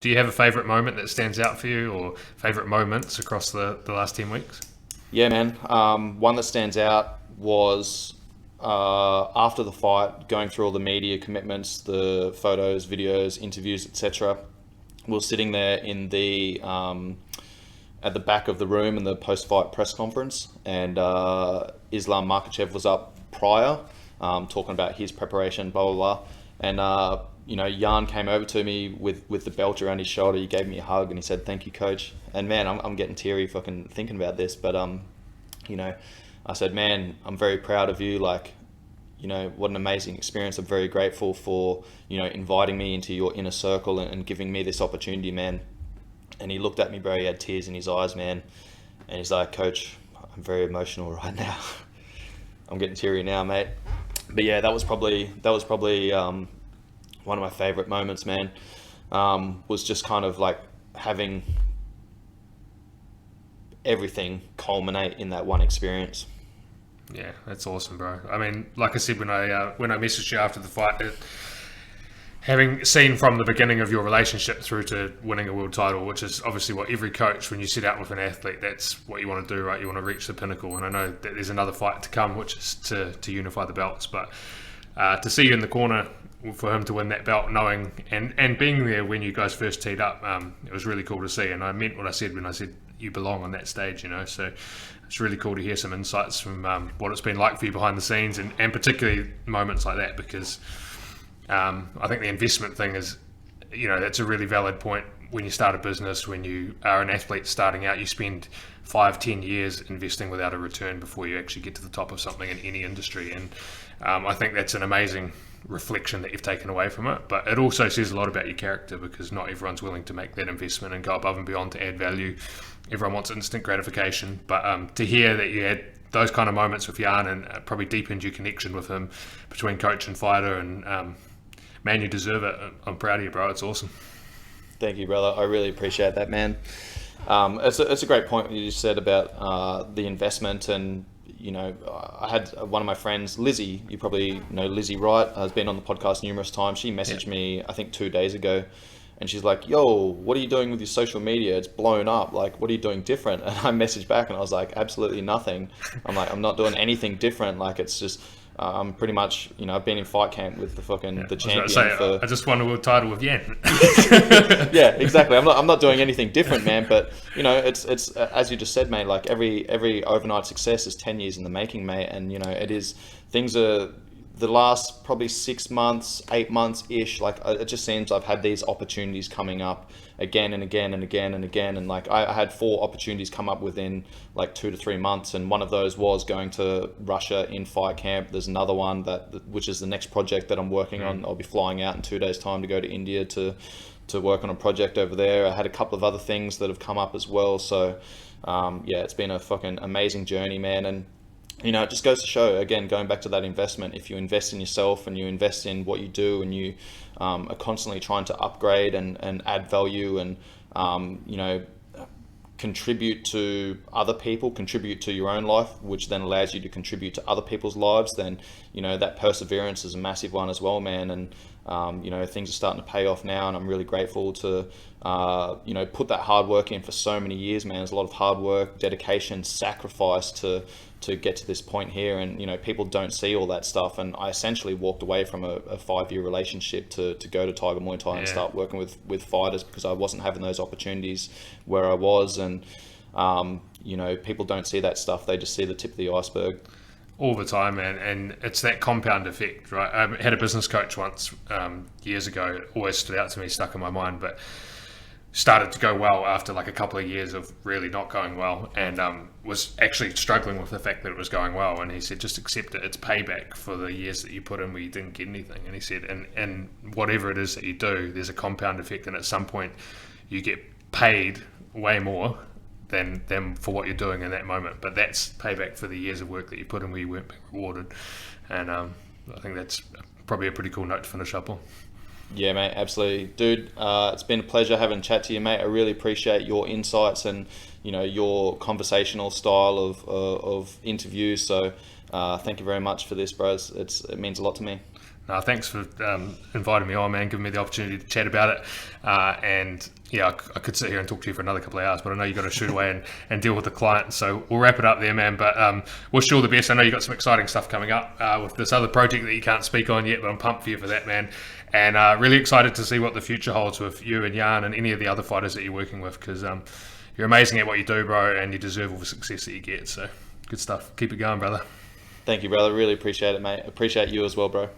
Do you have a favourite moment that stands out for you, or favourite moments across the last 10 weeks? Yeah, man. One that stands out was after the fight, going through all the media commitments, the photos, videos, interviews, etc. We were sitting there in the at the back of the room in the post-fight press conference, and Islam Makhachev was up prior, talking about his preparation, blah blah blah, and Jan came over to me with the belt around his shoulder. He gave me a hug and he said, "Thank you, coach." And man, I'm getting teary fucking thinking about this, but you know, I said, "Man, I'm very proud of you. Like, what an amazing experience. I'm very grateful for, inviting me into your inner circle and giving me this opportunity, man." And he looked at me, bro. He had tears in his eyes, man. And he's like, "Coach, I'm very emotional right now." I'm getting teary now, mate. But yeah, that was probably one of my favorite moments, man. Was just kind of like having everything culminate in that one experience. Yeah, that's awesome, bro. I mean, like I said when I messaged you after the fight, having seen from the beginning of your relationship through to winning a world title, which is obviously what every coach, when you set out with an athlete, that's what you want to do, right? You want to reach the pinnacle. And I know that there's another fight to come, which is to unify the belts. But to see you in the corner for him to win that belt, knowing and being there when you guys first teed up, it was really cool to see. And I meant what I said when I said you belong on that stage, So it's really cool to hear some insights from what it's been like for you behind the scenes, and particularly moments like that, because I think the investment thing is, that's a really valid point. When you start a business, when you are an athlete starting out, you spend 5-10 years investing without a return before you actually get to the top of something in any industry. And I think that's an amazing reflection that you've taken away from it. But it also says a lot about your character, because not everyone's willing to make that investment and go above and beyond to add value. Everyone wants instant gratification. But to hear that you had those kind of moments with Jan, and probably deepened your connection with him between coach and fighter, and man, you deserve it. I'm proud of you, bro. It's awesome. Thank you, brother. I really appreciate that, man. It's a great point what you just said about the investment. And I had one of my friends, Lizzie. You probably know Lizzie, right? Has been on the podcast numerous times. She messaged me, I think 2 days ago, and she's like, "Yo, what are you doing with your social media? It's blown up. Like, what are you doing different?" And I messaged back and I was like, "Absolutely nothing." I'm like, "I'm not doing anything different. Like, it's just I'm pretty much, I've been in fight camp with the champion for. I just won a world title with Yan. Yeah, exactly. I'm not doing anything different, man. But it's as you just said, mate. Like every overnight success is 10 years in the making, mate. And it is, things are, the last probably 6 months, 8 months ish. Like, it just seems I've had these opportunities coming up again and again and again and again. And like I had 4 opportunities come up within like 2 to 3 months, and one of those was going to Russia in fight camp. There's another one which is the next project that I'm working on. I'll be flying out in 2 days' time to go to India to work on a project over there. I had a couple of other things that have come up as well. So yeah, it's been a fucking amazing journey, man. And it just goes to show, again, going back to that investment, if you invest in yourself and you invest in what you do, and you are constantly trying to upgrade and add value, and contribute to other people, contribute to your own life, which then allows you to contribute to other people's lives, then that perseverance is a massive one as well, man. And things are starting to pay off now, and I'm really grateful to put that hard work in for so many years, man. There's a lot of hard work, dedication, sacrifice to get to this point here, and people don't see all that stuff. And I essentially walked away from a 5-year relationship to go to Tiger Muay Thai and start working with fighters, because I wasn't having those opportunities where I was. And people don't see that stuff, they just see the tip of the iceberg. All the time, man. And it's that compound effect, right? I had a business coach once, years ago. It always stood out to me, stuck in my mind, but started to go well after like a couple of years of really not going well, and was actually struggling with the fact that it was going well. And he said, just accept it. It's payback for the years that you put in where you didn't get anything. And he said, and whatever it is that you do, there's a compound effect, and at some point you get paid way more than for what you're doing in that moment. But that's payback for the years of work that you put in where you weren't being rewarded. And I think that's probably a pretty cool note to finish up on. Yeah, mate, absolutely. Dude, it's been a pleasure having a chat to you, mate. I really appreciate your insights and, your conversational style of interviews. So thank you very much for this, bros. It means a lot to me. No, thanks for inviting me on, man, giving me the opportunity to chat about it. And yeah, I could sit here and talk to you for another couple of hours, but I know you've got to shoot away and deal with the client. So we'll wrap it up there, man. But wish you all the best. I know you've got some exciting stuff coming up with this other project that you can't speak on yet, but I'm pumped for you for that, man. And really excited to see what the future holds with you and Yan and any of the other fighters that you're working with, because you're amazing at what you do, bro, and you deserve all the success that you get. So good stuff. Keep it going, brother. Thank you, brother. Really appreciate it, mate. Appreciate you as well, bro.